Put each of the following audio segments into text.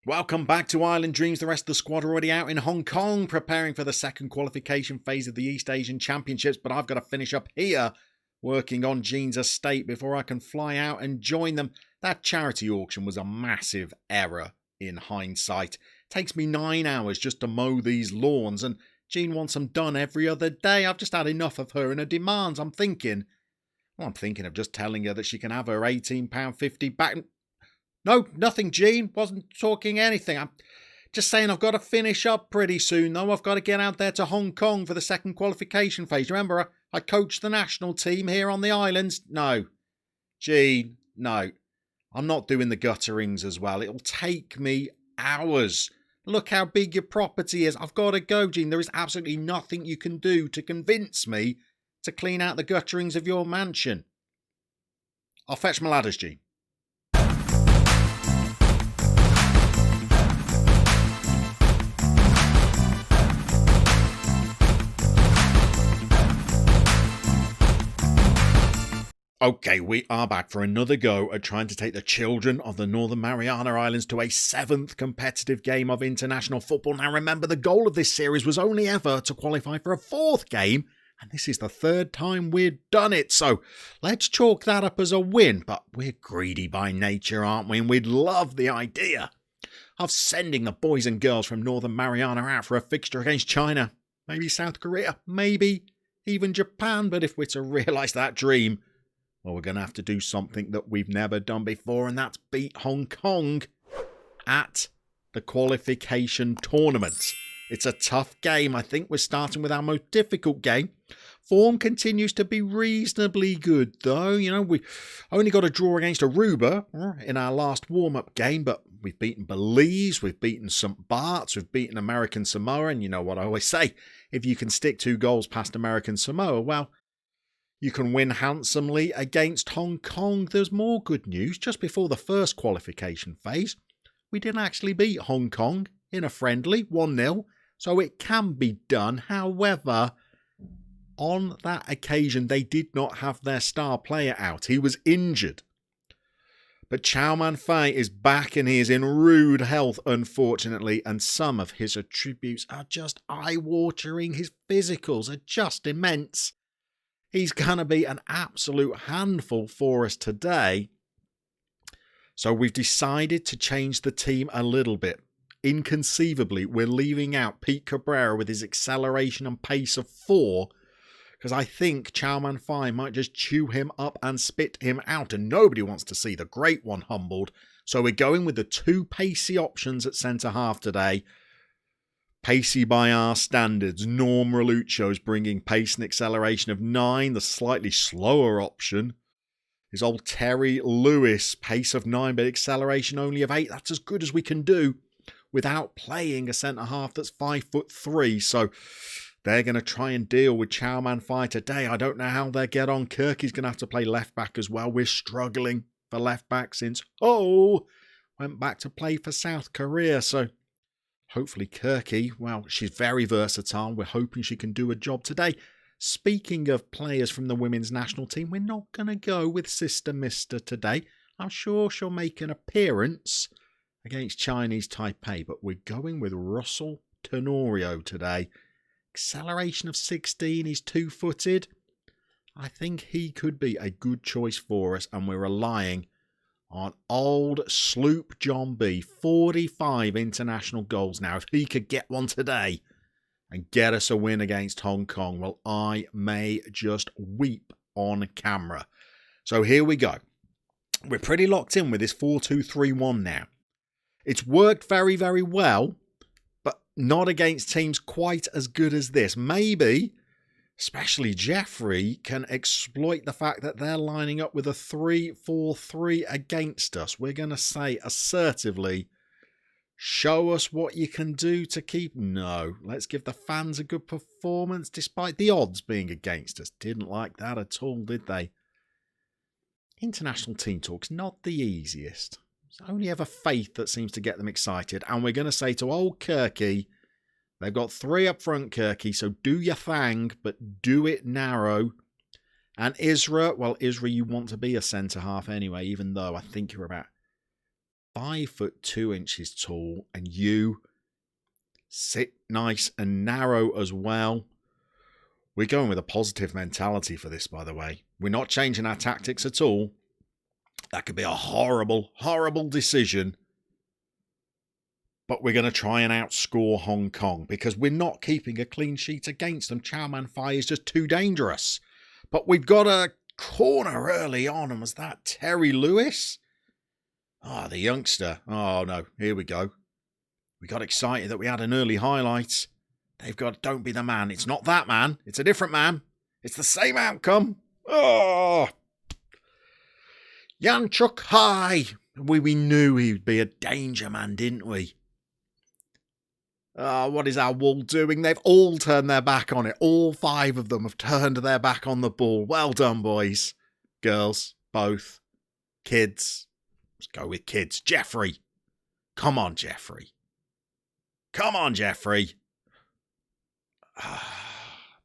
Welcome back to Island Dreams. The rest of the squad are already out in Hong Kong preparing for the second qualification phase of the East Asian Championships, but I've got to finish up here working on Jean's estate before I can fly out and join them. That charity auction was a massive error in hindsight. It takes me 9 hours just to mow these lawns, and Jean wants them done every other day. I've just had enough of her and her demands. I'm thinking of just telling her that she can have her £18.50 back. No, nothing, Jean. Wasn't talking anything. I'm just saying I've got to finish up pretty soon, though. I've got to get out there to Hong Kong for the second qualification phase. Remember, I coached the national team here on the islands. No. Jean, no. I'm not doing the gutterings as well. It'll take me hours. Look how big your property is. I've got to go, Jean. There is absolutely nothing you can do to convince me to clean out the gutterings of your mansion. I'll fetch my ladders, Jean. Okay, we are back for another go at trying to take the children of the Northern Mariana Islands to a 7th competitive game of international football. Now remember, the goal of this series was only ever to qualify for a 4th game, and this is the 3rd time we've done it, so let's chalk that up as a win. But we're greedy by nature, aren't we? And we'd love the idea of sending the boys and girls from Northern Mariana out for a fixture against China, maybe South Korea, maybe even Japan. But if we're to realise that dream, well, we're going to have to do something that we've never done before, and that's beat Hong Kong at the qualification tournament. It's a tough game. I think we're starting with our most difficult game. Form continues to be reasonably good, though. You know, we only got a draw against Aruba in our last warm-up game, but we've beaten Belize, we've beaten St. Bart's, we've beaten American Samoa, and you know what I always say, if you can stick 2 goals past American Samoa, well, you can win handsomely against Hong Kong. There's more good news. Just before the first qualification phase, we did actually beat Hong Kong in a friendly 1-0, so it can be done. However, on that occasion, they did not have their star player out. He was injured. But Chow Man Fai is back and he is in rude health, unfortunately, and some of his attributes are just eye-watering. His physicals are just immense. He's going to be an absolute handful for us today. So we've decided to change the team a little bit. Inconceivably, we're leaving out Pete Cabrera with his acceleration and pace of 4, because I think Chow Man Fai might just chew him up and spit him out, and nobody wants to see the great one humbled. So we're going with the 2 pacey options at centre-half today. Pacey by our standards. Norm Raluccio's bringing pace and acceleration of 9. The slightly slower option is old Terry Lewis. Pace of 9 but acceleration only of 8. That's as good as we can do without playing a centre-half that's 5'3". So they're going to try and deal with Chow Man Fai today. I don't know how they'll get on. Kirky's going to have to play left-back as well. We're struggling for left-back since went back to play for South Korea. So hopefully Kirky, well, she's very versatile. We're hoping she can do a job today. Speaking of players from the women's national team, we're not going to go with Sister Mister today. I'm sure she'll make an appearance against Chinese Taipei, but we're going with Russell Tenorio today. Acceleration of 16, he's 2-footed. I think he could be a good choice for us, and we're relying on old Sloop John B. 45 international goals now. If he could get one today and get us a win against Hong Kong, well, I may just weep on camera. So here we go. We're pretty locked in with this 4-2-3-1 now. It's worked very, very well, but not against teams quite as good as this. Maybe, especially Jeffrey, can exploit the fact that they're lining up with a 3-4-3 against us. We're going to say assertively, show us what you can do to keep... No, let's give the fans a good performance despite the odds being against us. Didn't like that at all, did they? International team talk's not the easiest. It's only ever faith that seems to get them excited. And we're going to say to old Kirky, they've got 3 up front, Kirky, so do your thing, but do it narrow. And Isra, well, Isra, you want to be a centre-half anyway, even though I think you're about 5'2" tall, and you sit nice and narrow as well. We're going with a positive mentality for this, by the way. We're not changing our tactics at all. That could be a horrible, horrible decision. But we're going to try and outscore Hong Kong because we're not keeping a clean sheet against them. Chow Man Fai is just too dangerous. But we've got a corner early on, and was that Terry Lewis? The youngster. Oh, no, here we go. We got excited that we had an early highlight. They've got, don't be the man. It's not that man. It's a different man. It's the same outcome. Oh! Yan Chuk Hai. We knew he'd be a danger man, didn't we? What is our wall doing? They've all turned their back on it. All 5 of them have turned their back on the ball. Well done, boys. Girls, both. Kids. Let's go with kids. Jeffrey. Come on, Jeffrey. Come on, Jeffrey.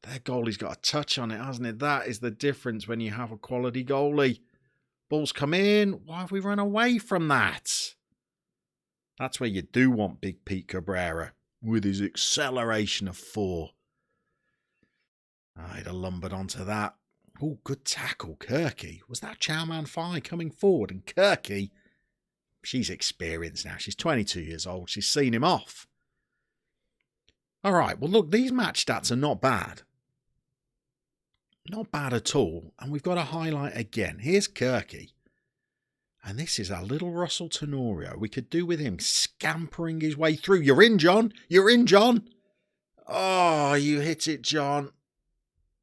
Their goalie's got a touch on it, hasn't it? That is the difference when you have a quality goalie. Balls come in. Why have we run away from that? That's where you do want Big Pete Cabrera with his acceleration of 4. I'd have lumbered onto that. Oh, good tackle, Kirky. Was that Chow Man Fai coming forward? And Kirky, she's experienced now. She's 22 years old. She's seen him off. All right, well, look, these match stats are not bad. Not bad at all. And we've got a highlight again. Here's Kirky. And this is our little Russell Tenorio. We could do with him scampering his way through. You're in, John. You're in, John. Oh, you hit it, John.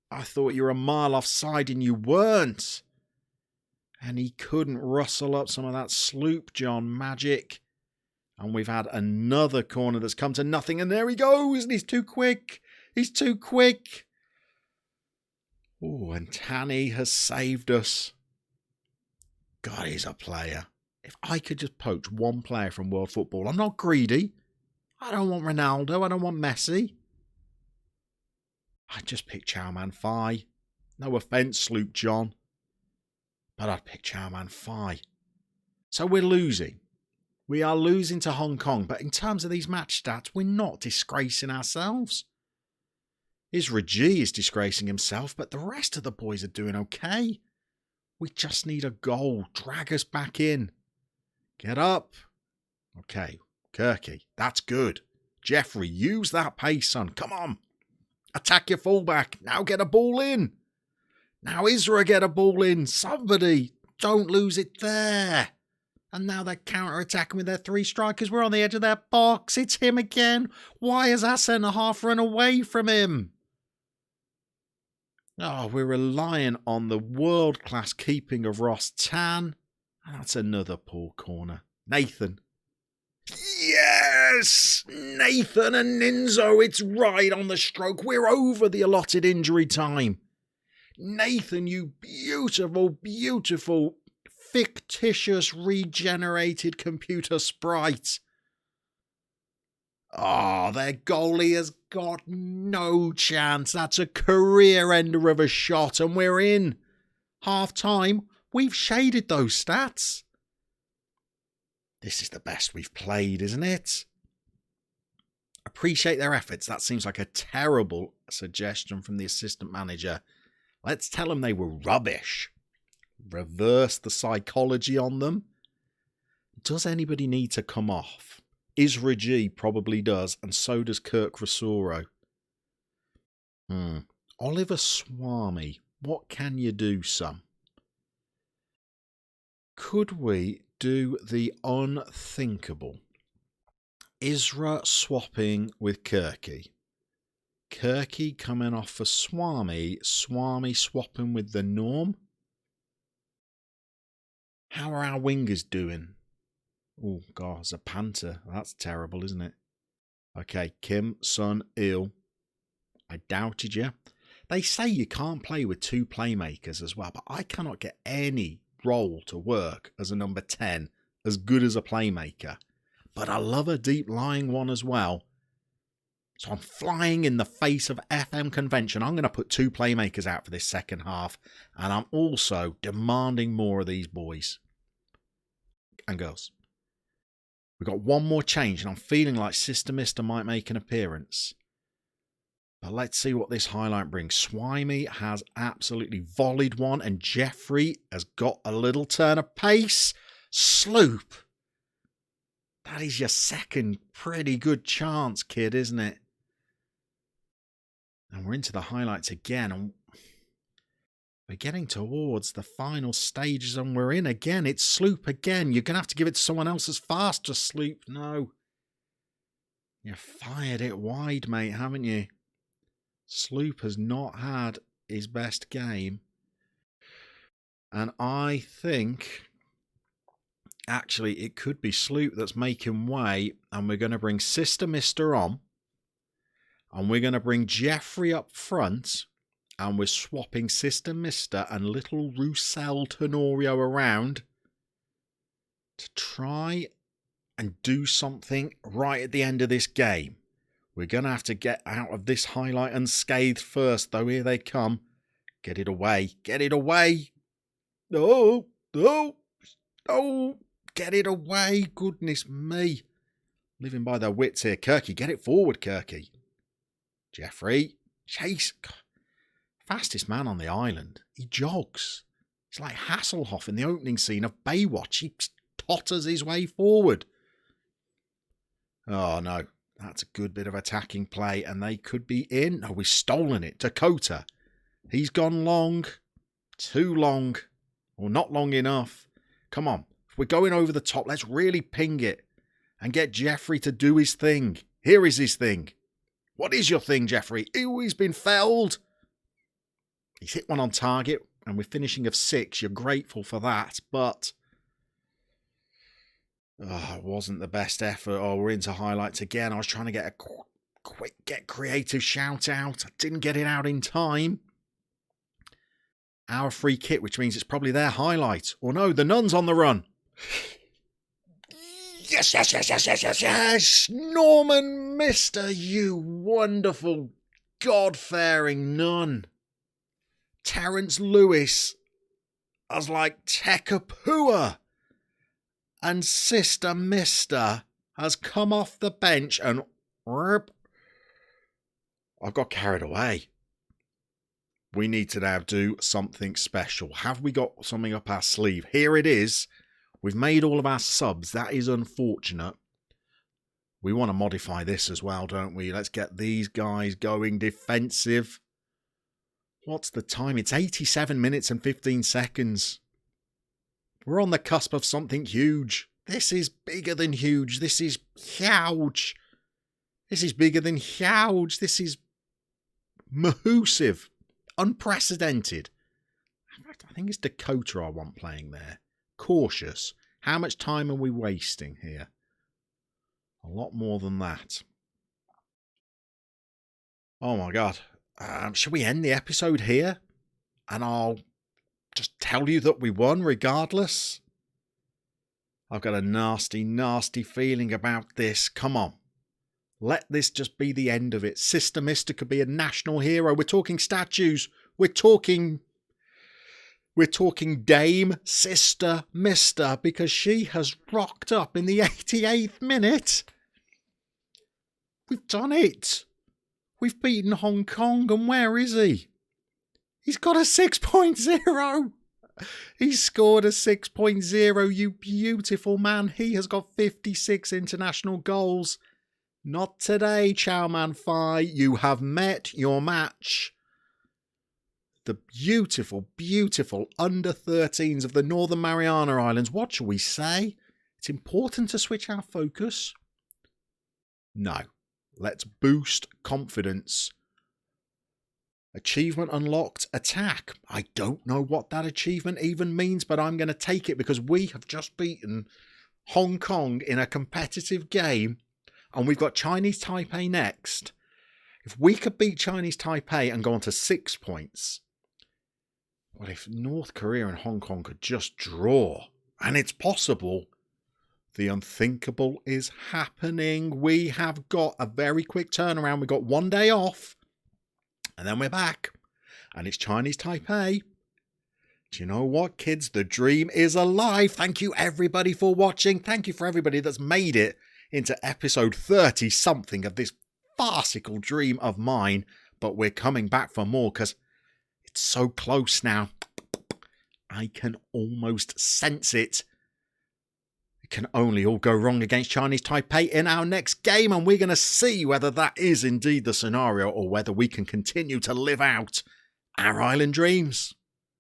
I thought you were a mile offside and you weren't. And he couldn't rustle up some of that sloop, John. Magic. And we've had another corner that's come to nothing. And there he goes. And he's too quick. He's too quick. Oh, and Tanny has saved us. God, he's a player. If I could just poach one player from world football, I'm not greedy. I don't want Ronaldo. I don't want Messi. I'd just pick Chow Man Fai. No offence, Sloop John. But I'd pick Chow Man Fai. So we're losing. We are losing to Hong Kong. But in terms of these match stats, we're not disgracing ourselves. Isra G is disgracing himself, but the rest of the boys are doing okay. We just need a goal. Drag us back in. Get up. Okay, Kirky, that's good. Jeffrey, use that pace, son. Come on. Attack your fullback. Now get a ball in. Now Isra get a ball in. Somebody. Don't lose it there. And now they're counter-attacking with their 3 strikers. We're on the edge of their box. It's him again. Why has our centre-half run away from him? Oh, we're relying on the world-class keeping of Ross Tan. And that's another poor corner. Nathan. Yes! Nathan and Ninzo, it's right on the stroke. We're over the allotted injury time. Nathan, you beautiful, beautiful, fictitious, regenerated computer sprite. Oh, their goalie has got no chance. That's a career ender of a shot, and we're in. Half time, we've shaded those stats. This is the best we've played, isn't it? Appreciate their efforts. That seems like a terrible suggestion from the assistant manager. Let's tell them they were rubbish. Reverse the psychology on them. Does anybody need to come off? Isra G probably does, and so does Kirk Rosoro. Oliver Swami, what can you do, son? Could we do the unthinkable? Isra swapping with Kirky. Kirky coming off for Swami. Swami swapping with the norm. How are our wingers doing? Oh, God, it's a Panther. That's terrible, isn't it? Okay, Kim, Sun, Il. I doubted you. They say you can't play with 2 playmakers as well, but I cannot get any role to work as a number 10 as good as a playmaker. But I love a deep lying one as well. So I'm flying in the face of FM convention. I'm going to put 2 playmakers out for this second half. And I'm also demanding more of these boys and girls. We've got one more change, and I'm feeling like Sister Mister might make an appearance. But let's see what this highlight brings. Swimey has absolutely volleyed one, and Jeffrey has got a little turn of pace. Sloop. That is your second pretty good chance, kid, isn't it? And we're into the highlights again, and we're getting towards the final stages, and we're in again. It's Sloop again. You're going to have to give it to someone else as fast as Sloop. No. You fired it wide, mate, haven't you? Sloop has not had his best game. And I think, actually, it could be Sloop that's making way. And we're going to bring Sister Mister on. And we're going to bring Jeffrey up front. And we're swapping Sister Mister and little Roussel Tenorio around to try and do something right at the end of this game. We're going to have to get out of this highlight unscathed first, though. Here they come. Get it away. Get it away. No. No. No. Get it away. Goodness me. Living by their wits here. Kirky, get it forward, Kirky. Jeffrey. Chase. Fastest man on the island. He jogs. He's like Hasselhoff in the opening scene of Baywatch. He totters his way forward. Oh, no. That's a good bit of attacking play, and they could be in. No, we've stolen it. Dakota. He's gone long. Too long. Or not long enough. Come on. If we're going over the top, let's really ping it and get Jeffrey to do his thing. Here is his thing. What is your thing, Jeffrey? Ew, he's been felled. He's hit one on target, and we're finishing of 6. You're grateful for that, but it wasn't the best effort. Oh, we're into highlights again. I was trying to get a quick, get creative shout out. I didn't get it out in time. Our free kick, which means it's probably their highlight. Or no, the Nun's on the run. Yes, yes, yes, yes, yes, yes, yes. Norman Mister, you wonderful, God-fearing nun. Terence Lewis as like Tekapua. And Sister Mister has come off the bench and I've got carried away. We need to now do something special. Have we got something up our sleeve? Here it is. We've made all of our subs. That is unfortunate. We want to modify this as well, don't we? Let's get these guys going defensive. What's the time? It's 87 minutes and 15 seconds. We're on the cusp of something huge. This is bigger than huge. This is huge. This is bigger than huge. This is mahoosive. Unprecedented. I think it's Dakota I want playing there. Cautious. How much time are we wasting here? A lot more than that. Oh my God. Should we end the episode here? And I'll just tell you that we won regardless. I've got a nasty, nasty feeling about this. Come on. Let this just be the end of it. Sister Mister could be a national hero. We're talking statues. We're talking Dame Sister Mister because she has rocked up in the 88th minute. We've done it. We've beaten Hong Kong, and where is he? He's got a 6.0. He's scored a 6.0, you beautiful man. He has got 56 international goals. Not today, Chowman Phi. You have met your match. The beautiful, beautiful under-13s of the Northern Mariana Islands. What shall we say? It's important to switch our focus. No. Let's boost confidence. Achievement unlocked, attack. I don't know what that achievement even means, but I'm going to take it because we have just beaten Hong Kong in a competitive game and we've got Chinese Taipei next. If we could beat Chinese Taipei and go on to 6 points, well, if North Korea and Hong Kong could just draw, and it's possible, the unthinkable is happening. We have got a very quick turnaround. We've got 1 day off. And then we're back. And it's Chinese Taipei. Do you know what, kids? The dream is alive. Thank you, everybody, for watching. Thank you for everybody that's made it into episode 30-something of this farcical dream of mine. But we're coming back for more because it's so close now. I can almost sense it. It can only all go wrong against Chinese Taipei in our next game, and we're going to see whether that is indeed the scenario or whether we can continue to live out our island dreams.